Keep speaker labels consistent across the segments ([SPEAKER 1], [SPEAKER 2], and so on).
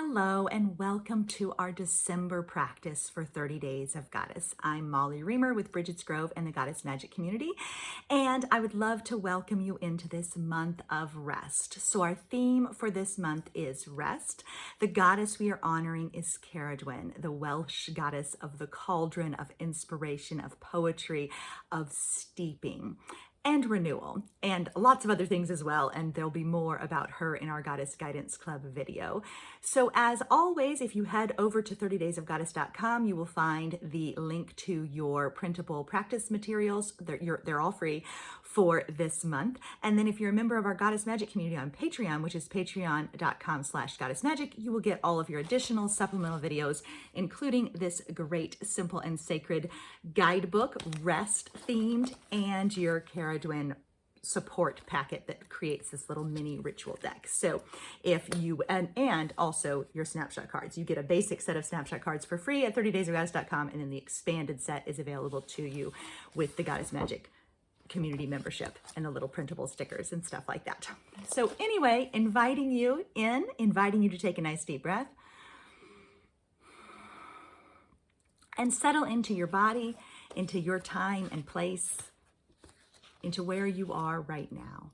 [SPEAKER 1] Hello and welcome to our December practice for 30 Days of Goddess. I'm Molly Reamer with Bridget's Grove and the Goddess Magic Community, and I would love to welcome you into this month of rest. So our theme for this month is rest. The goddess we are honoring is Cerridwen, the Welsh goddess of the cauldron, of inspiration, of poetry, of steeping, and renewal, and lots of other things as well. And there'll be more about her in our Goddess Guidance Club video. So as always, if you head over to 30daysofgoddess.com, you will find the link to your printable practice materials. They're all free for this month. And then if you're a member of our Goddess Magic community on Patreon, which is patreon.com/goddessmagic, you will get all of your additional supplemental videos, including this great, simple, and sacred guidebook, rest themed, and your Cerridwen support packet that creates this little mini ritual deck. So if you, and also your snapshot cards, you get a basic set of snapshot cards for free at 30daysofgoddess.com, and then the expanded set is available to you with the Goddess Magic community membership and the little printable stickers and stuff like that. So anyway, inviting you to take a nice deep breath and settle into your body, into your time and place, into where you are right now.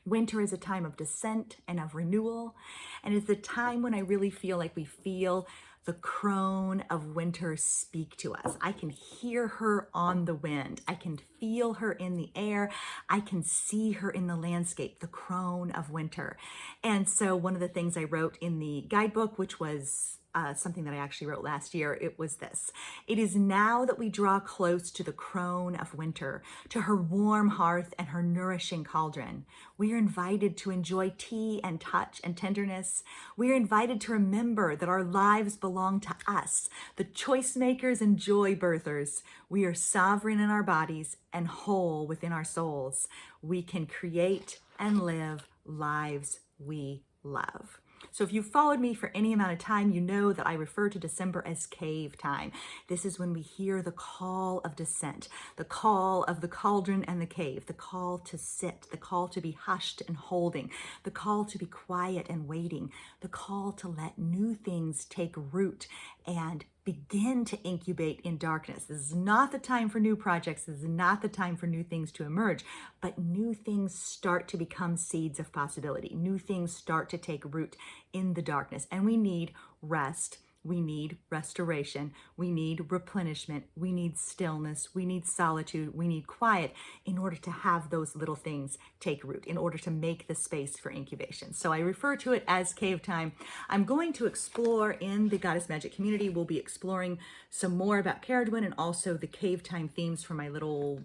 [SPEAKER 1] Winter is a time of descent and of renewal, and it's a time when I really feel like we feel the crone of winter speak to us. I can hear her on the wind. I can feel her in the air. I can see her in the landscape, the crone of winter. And so one of the things I wrote in the guidebook, which was something that I actually wrote last year, it was this: it is now that we draw close to the crone of winter, to her warm hearth and her nourishing cauldron. We are invited to enjoy tea and touch and tenderness. We are invited to remember that our lives belong to us, the choice makers and joy birthers. We are sovereign in our bodies and whole within our souls. We can create and live lives we love. So if you've followed me for any amount of time, you know that I refer to December as cave time. This is when we hear the call of descent, the call of the cauldron and the cave, the call to sit, the call to be hushed and holding, the call to be quiet and waiting, the call to let new things take root and begin to incubate in darkness. This is not the time for new projects. This is not the time for new things to emerge, but new things start to become seeds of possibility. New things start to take root in the darkness, and we need rest. We need restoration. We need replenishment. We need stillness. We need solitude. We need quiet in order to have those little things take root, in order to make the space for incubation. So I refer to it as cave time. I'm going to explore in the Goddess Magic community. We'll be exploring some more about Cerridwen and also the cave time themes for my little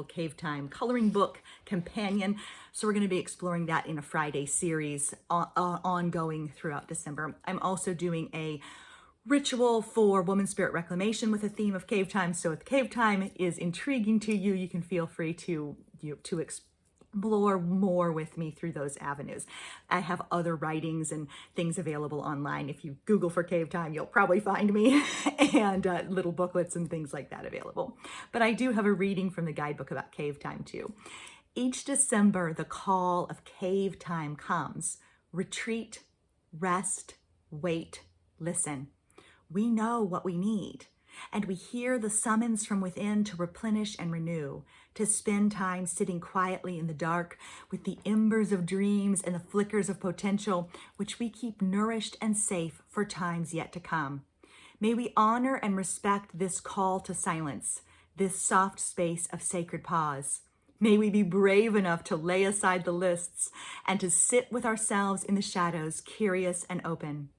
[SPEAKER 1] cave time coloring book companion. So we're going to be exploring that in a Friday series ongoing throughout December. I'm also doing a ritual for woman spirit reclamation with a theme of cave time. So if cave time is intriguing to you, you can feel free to explore more with me through those avenues. I have other writings and things available online. If you Google for cave time, you'll probably find me, and little booklets and things like that available. But I do have a reading from the guidebook about cave time too. Each December, the call of cave time comes. Retreat, rest, wait, listen. We know what we need, and we hear the summons from within to replenish and renew, to spend time sitting quietly in the dark with the embers of dreams and the flickers of potential, which we keep nourished and safe for times yet to come. May we honor and respect this call to silence, this soft space of sacred pause. May we be brave enough to lay aside the lists and to sit with ourselves in the shadows, curious and open.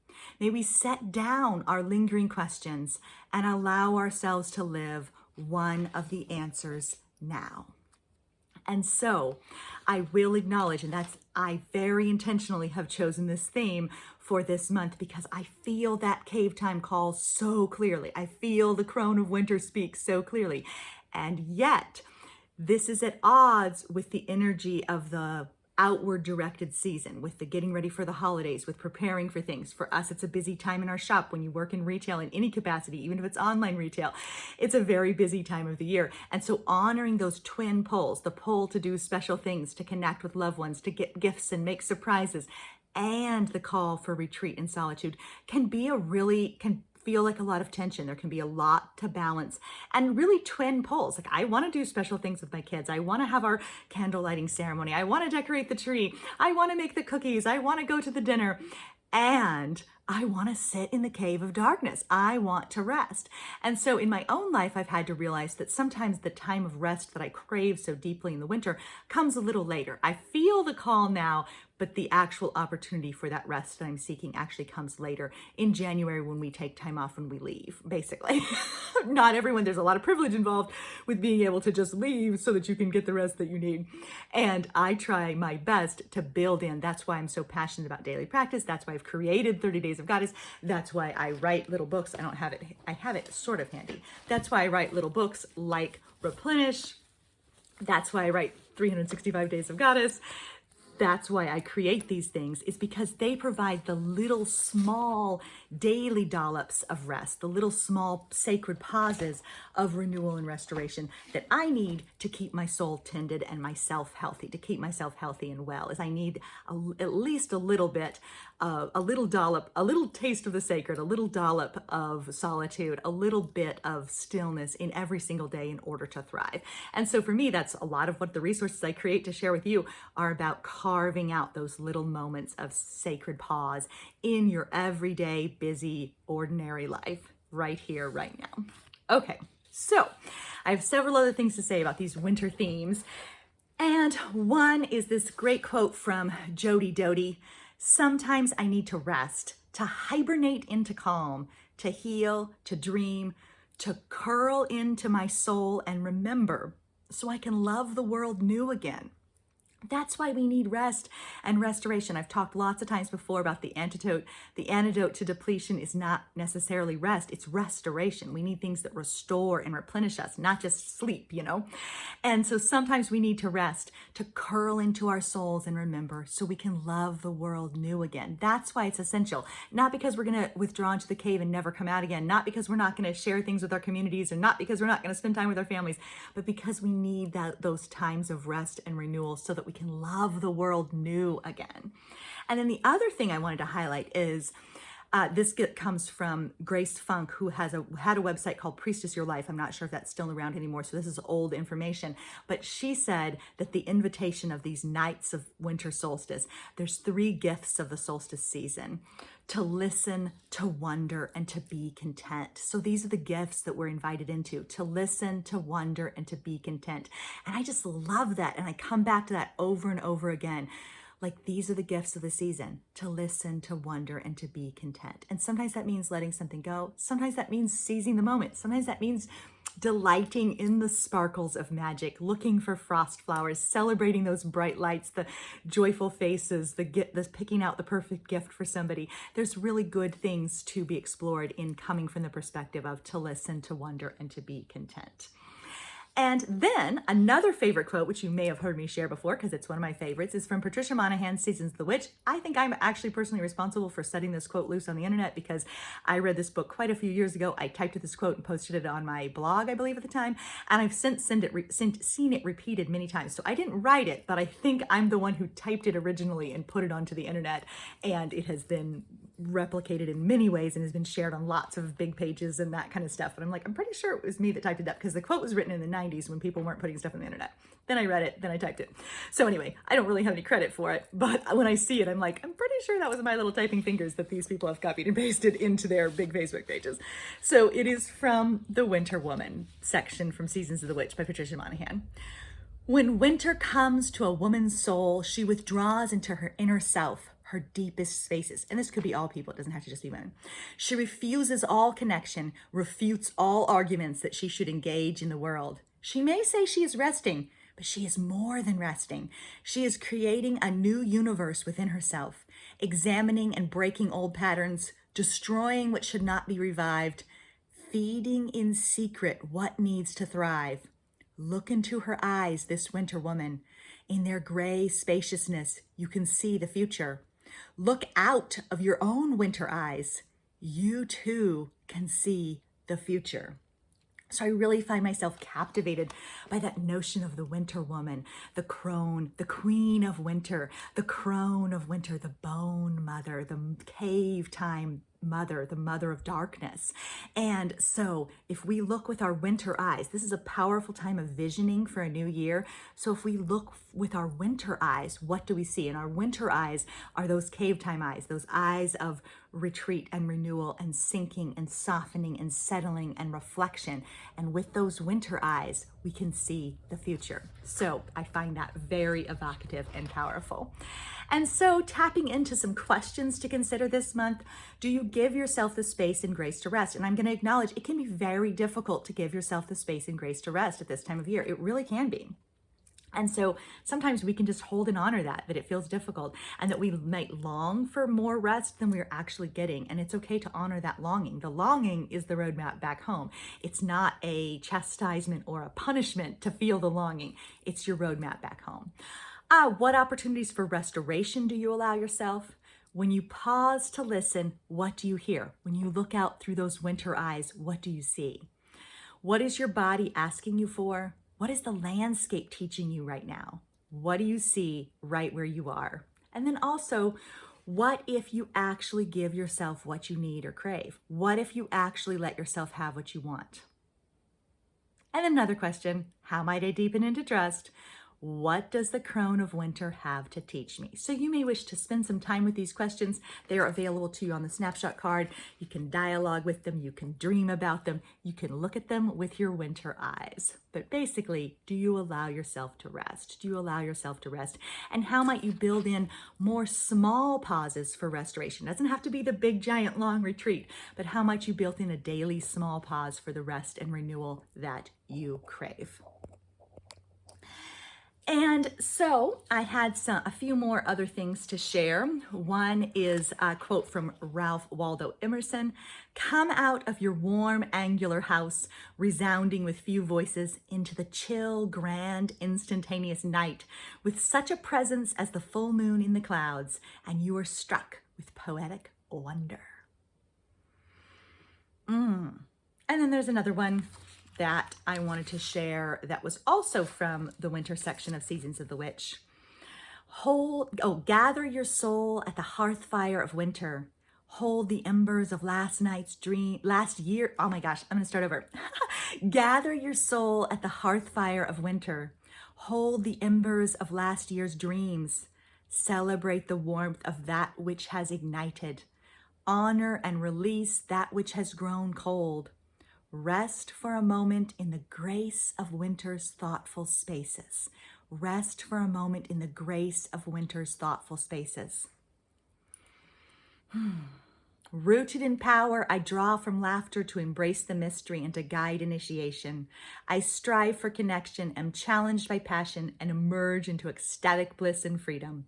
[SPEAKER 1] May we set down our lingering questions and allow ourselves to live one of the answers now. And so I will acknowledge, and I very intentionally have chosen this theme for this month because I feel that cave time call so clearly. I feel the crone of winter speak so clearly. And yet, this is at odds with the energy of the outward directed season, with the getting ready for the holidays, with preparing for things. For us, it's a busy time in our shop. When you work in retail in any capacity, even if it's online retail, it's a very busy time of the year. And so honoring those twin poles, the pull to do special things, to connect with loved ones, to get gifts and make surprises, and the call for retreat and solitude can feel like a lot of tension. There can be a lot to balance, and really twin poles. Like, I want to do special things with my kids. I want to have our candle lighting ceremony. I want to decorate the tree. I want to make the cookies. I want to go to the dinner. And I want to sit in the cave of darkness. I want to rest. And so in my own life, I've had to realize that sometimes the time of rest that I crave so deeply in the winter comes a little later. I feel the call now, but the actual opportunity for that rest that I'm seeking actually comes later in January, when we take time off and we leave, basically. Not everyone, there's a lot of privilege involved with being able to just leave so that you can get the rest that you need. And I try my best to build in. That's why I'm so passionate about daily practice. That's why I've created 30 Days of Goddess. That's why I write little books. I have it sort of handy. That's why I write little books like Replenish. That's why I write 365 Days of Goddess. That's why I create these things, is because they provide the little small daily dollops of rest, the little small sacred pauses of renewal and restoration that I need to keep my soul tended and myself healthy, to keep myself healthy and well. Is I need at least a little bit, a little dollop, a little taste of the sacred, a little dollop of solitude, a little bit of stillness in every single day in order to thrive. And so for me, that's a lot of what the resources I create to share with you are about, carving out those little moments of sacred pause in your everyday, busy, ordinary life, right here, right now. Okay, so I have several other things to say about these winter themes. And one is this great quote from Jody Doty: "Sometimes I need to rest, to hibernate into calm, to heal, to dream, to curl into my soul and remember, so I can love the world new again." That's why we need rest and restoration. I've talked lots of times before about the antidote. The antidote to depletion is not necessarily rest, it's restoration. We need things that restore and replenish us, not just sleep, And so sometimes we need to rest, to curl into our souls and remember, so we can love the world new again. That's why it's essential. Not because we're going to withdraw into the cave and never come out again, not because we're not going to share things with our communities, and not because we're not going to spend time with our families, but because we need those times of rest and renewal so that we can love the world new again. And then the other thing I wanted to highlight is this comes from Grace Funk, who had a website called Priestess Your Life. I'm not sure if that's still around anymore, so this is old information. But she said that the invitation of these nights of winter solstice, there's 3 gifts of the solstice season: to listen, to wonder, and to be content. So these are the gifts that we're invited into: to listen, to wonder, and to be content. And I just love that. And I come back to that over and over again. Like, these are the gifts of the season: to listen, to wonder, and to be content. And sometimes that means letting something go. Sometimes that means seizing the moment. Sometimes that means delighting in the sparkles of magic, looking for frost flowers, celebrating those bright lights, the joyful faces, the picking out the perfect gift for somebody. There's really good things to be explored in coming from the perspective of to listen, to wonder, and to be content. And then another favorite quote, which you may have heard me share before because it's one of my favorites, is from Patricia Monaghan's Seasons of the Witch. I think I'm actually personally responsible for setting this quote loose on the internet, because I read this book quite a few years ago. I typed this quote and posted it on my blog, I believe at the time, and I've since seen it repeated many times. So I didn't write it, but I think I'm the one who typed it originally and put it onto the internet, and it has been replicated in many ways and has been shared on lots of big pages and that kind of stuff. And I'm like, I'm pretty sure it was me that typed it up, because the quote was written in the 90s when people weren't putting stuff on the internet. Then I read it, then I typed it. So anyway, I don't really have any credit for it, but when I see it, I'm like, I'm pretty sure that was my little typing fingers that these people have copied and pasted into their big Facebook pages. So it is from the Winter Woman section from Seasons of the Witch by Patricia Monaghan. "When winter comes to a woman's soul, she withdraws into her inner self, her deepest spaces." And this could be all people, it doesn't have to just be women. "She refuses all connection, refutes all arguments that she should engage in the world. She may say she is resting, but she is more than resting. She is creating a new universe within herself, examining and breaking old patterns, destroying what should not be revived, feeding in secret what needs to thrive. Look into her eyes, this winter woman. In their gray spaciousness, you can see the future. Look out of your own winter eyes. You too can see the future." So I really find myself captivated by that notion of the winter woman, the crone, the queen of winter, the crone of winter, the bone mother, the cave time mother, the mother of darkness. And so if we look with our winter eyes, this is a powerful time of visioning for a new year. So if we look with our winter eyes, what do we see? And our winter eyes are those cave time eyes, those eyes of retreat and renewal and sinking and softening and settling and reflection. And with those winter eyes, we can see the future. So I find that very evocative and powerful. And so tapping into some questions to consider this month, do you give yourself the space and grace to rest? And I'm going to acknowledge it can be very difficult to give yourself the space and grace to rest at this time of year. It really can be. And so sometimes we can just hold and honor that it feels difficult and that we might long for more rest than we're actually getting. And it's okay to honor that longing. The longing is the roadmap back home. It's not a chastisement or a punishment to feel the longing. It's your roadmap back home. What opportunities for restoration do you allow yourself? When you pause to listen, what do you hear? When you look out through those winter eyes, what do you see? What is your body asking you for? What is the landscape teaching you right now? What do you see right where you are? And then also, what if you actually give yourself what you need or crave? What if you actually let yourself have what you want? And another question, how might I deepen into trust? What does the crone of winter have to teach me? So you may wish to spend some time with these questions. They are available to you on the snapshot card. You can dialogue with them. You can dream about them. You can look at them with your winter eyes. But basically, do you allow yourself to rest? Do you allow yourself to rest? And how might you build in more small pauses for restoration? It doesn't have to be the big, giant, long retreat, but how might you build in a daily small pause for the rest and renewal that you crave? And so I had a few more other things to share. One is a quote from Ralph Waldo Emerson: "Come out of your warm, angular house, resounding with few voices, into the chill, grand, instantaneous night, with such a presence as the full moon in the clouds, and you are struck with poetic wonder." And then there's another one that I wanted to share that was also from the winter section of Seasons of the Witch. Gather your soul at the hearthfire of winter. Hold the embers of last year. Oh my gosh, I'm gonna start over. Gather your soul at the hearthfire of winter. Hold the embers of last year's dreams. Celebrate the warmth of that which has ignited. Honor and release that which has grown cold. Rest for a moment in the grace of winter's thoughtful spaces. Rest for a moment in the grace of winter's thoughtful spaces. Rooted in power, I draw from laughter to embrace the mystery and to guide initiation. I strive for connection, am challenged by passion, and emerge into ecstatic bliss and freedom.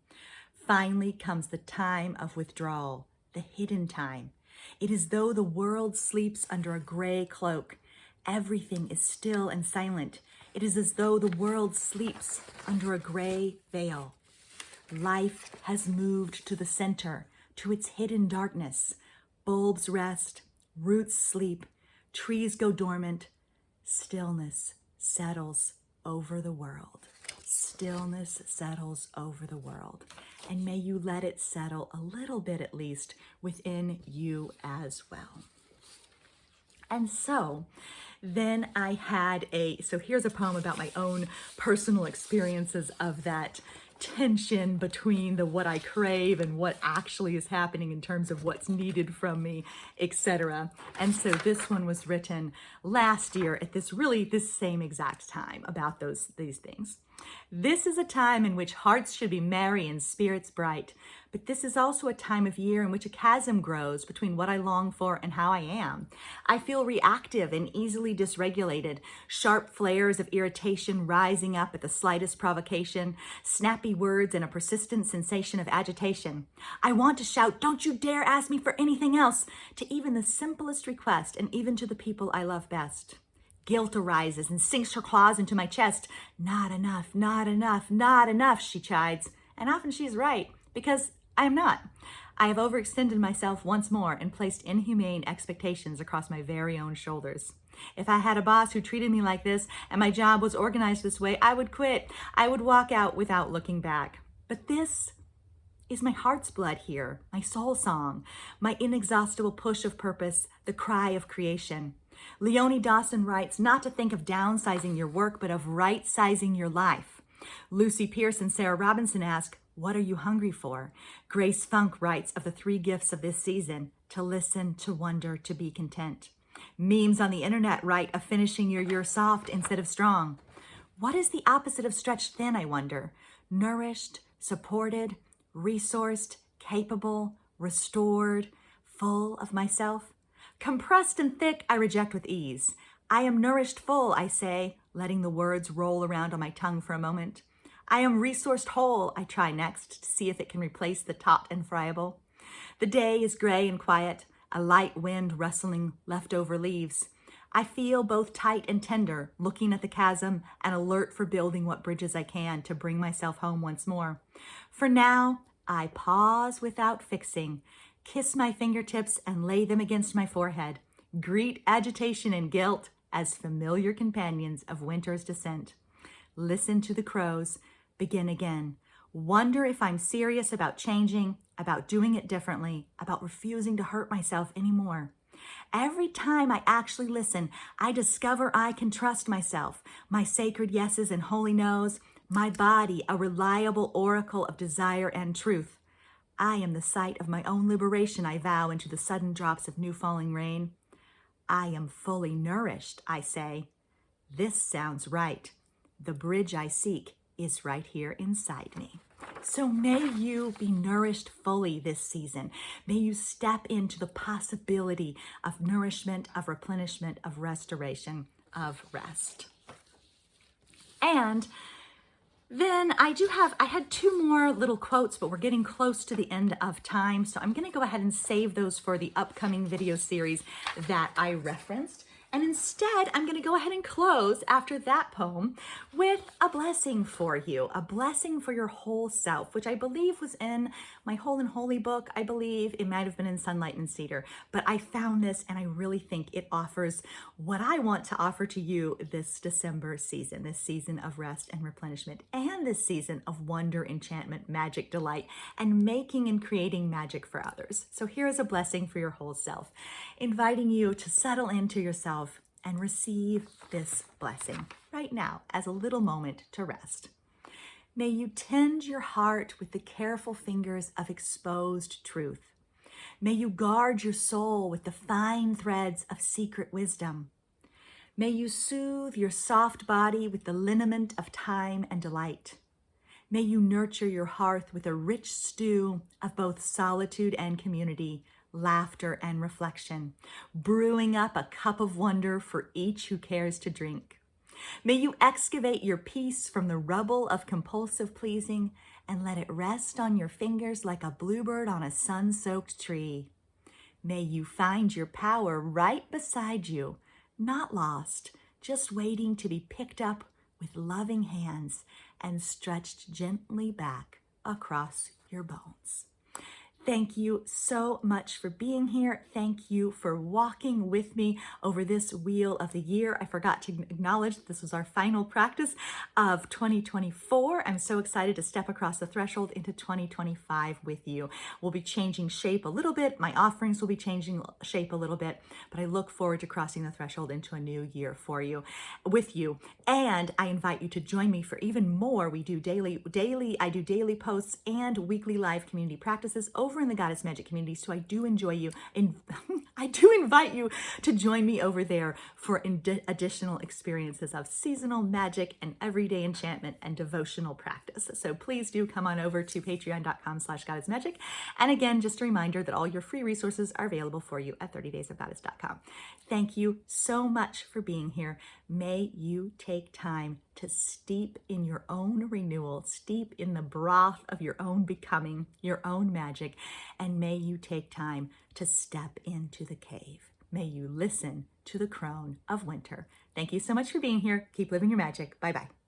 [SPEAKER 1] Finally comes the time of withdrawal, the hidden time. It is though the world sleeps under a gray cloak. Everything is still and silent. It is as though the world sleeps under a gray veil. Life has moved to the center, to its hidden darkness. Bulbs rest, roots sleep, trees go dormant. Stillness settles over the world. Stillness settles over the world. And may you let it settle a little bit, at least, within you as well. And so then I had so here's a poem about my own personal experiences of that tension between what I crave and what actually is happening in terms of what's needed from me, etc. And so this one was written last year at this same exact time about these things. This is a time in which hearts should be merry and spirits bright, but this is also a time of year in which a chasm grows between what I long for and how I am. I feel reactive and easily dysregulated, sharp flares of irritation rising up at the slightest provocation, snappy words and a persistent sensation of agitation. I want to shout, "Don't you dare ask me for anything else," to even the simplest request and even to the people I love best. Guilt arises and sinks her claws into my chest. "Not enough, not enough, not enough," she chides. And often she's right, because I am not. I have overextended myself once more and placed inhumane expectations across my very own shoulders. If I had a boss who treated me like this and my job was organized this way, I would quit. I would walk out without looking back. But this is my heart's blood here, my soul song, my inexhaustible push of purpose, the cry of creation. Leonie Dawson writes not to think of downsizing your work, but of right-sizing your life. Lucy Pierce and Sarah Robinson ask, what are you hungry for? Grace Funk writes of the 3 gifts of this season: to listen, to wonder, to be content. Memes on the internet write of finishing your year soft instead of strong. What is the opposite of stretched thin, I wonder? Nourished, supported, resourced, capable, restored, full of myself? Compressed and thick, I reject with ease. I am nourished full, I say, letting the words roll around on my tongue for a moment. I am resourced whole, I try next to see if it can replace the taut and friable. The day is gray and quiet, a light wind rustling leftover leaves. I feel both tight and tender, looking at the chasm and alert for building what bridges I can to bring myself home once more. For now, I pause without fixing, kiss my fingertips and lay them against my forehead, greet agitation and guilt as familiar companions of winter's descent. Listen to the crows, begin again. Wonder if I'm serious about changing, about doing it differently, about refusing to hurt myself anymore. Every time I actually listen, I discover I can trust myself, my sacred yeses and holy no's, my body a reliable oracle of desire and truth. I am the site of my own liberation, I vow into the sudden drops of new falling rain. I am fully nourished, I say. This sounds right. The bridge I seek is right here inside me. So may you be nourished fully this season. May you step into the possibility of nourishment, of replenishment, of restoration, of rest. And then I had 2 more little quotes, but we're getting close to the end of time. So I'm going to go ahead and save those for the upcoming video series that I referenced. And instead, I'm going to go ahead and close after that poem with a blessing for you, a blessing for your whole self, which I believe was in my Whole and Holy book. I believe it might have been in Sunlight and Cedar, but I found this and I really think it offers what I want to offer to you this December season, this season of rest and replenishment, and this season of wonder, enchantment, magic, delight, and making and creating magic for others. So here is a blessing for your whole self, inviting you to settle into yourself and receive this blessing right now as a little moment to rest. May you tend your heart with the careful fingers of exposed truth. May you guard your soul with the fine threads of secret wisdom. May you soothe your soft body with the liniment of time and delight. May you nurture your hearth with a rich stew of both solitude and community, laughter and reflection, brewing up a cup of wonder for each who cares to drink. May you excavate your peace from the rubble of compulsive pleasing and let it rest on your fingers like a bluebird on a sun-soaked tree. May you find your power right beside you, not lost, just waiting to be picked up with loving hands and stretched gently back across your bones. Thank you so much for being here. Thank you for walking with me over this wheel of the year. I forgot to acknowledge that this was our final practice of 2024. I'm so excited to step across the threshold into 2025 with you. We'll be changing shape a little bit. My offerings will be changing shape a little bit, but I look forward to crossing the threshold into a new year for you, with you. And I invite you to join me for even more. I do daily posts and weekly live community practices over in the Goddess Magic community. So I do invite you to join me over there for additional experiences of seasonal magic and everyday enchantment and devotional practice. So please do come on over to patreon.com/goddessmagic. And again, just a reminder that all your free resources are available for you at 30daysofgoddess.com. Thank you so much for being here. May you take time to steep in your own renewal, steep in the broth of your own becoming, your own magic, and may you take time to step into the cave. May you listen to the crone of winter. Thank you so much for being here. Keep living your magic. Bye-bye.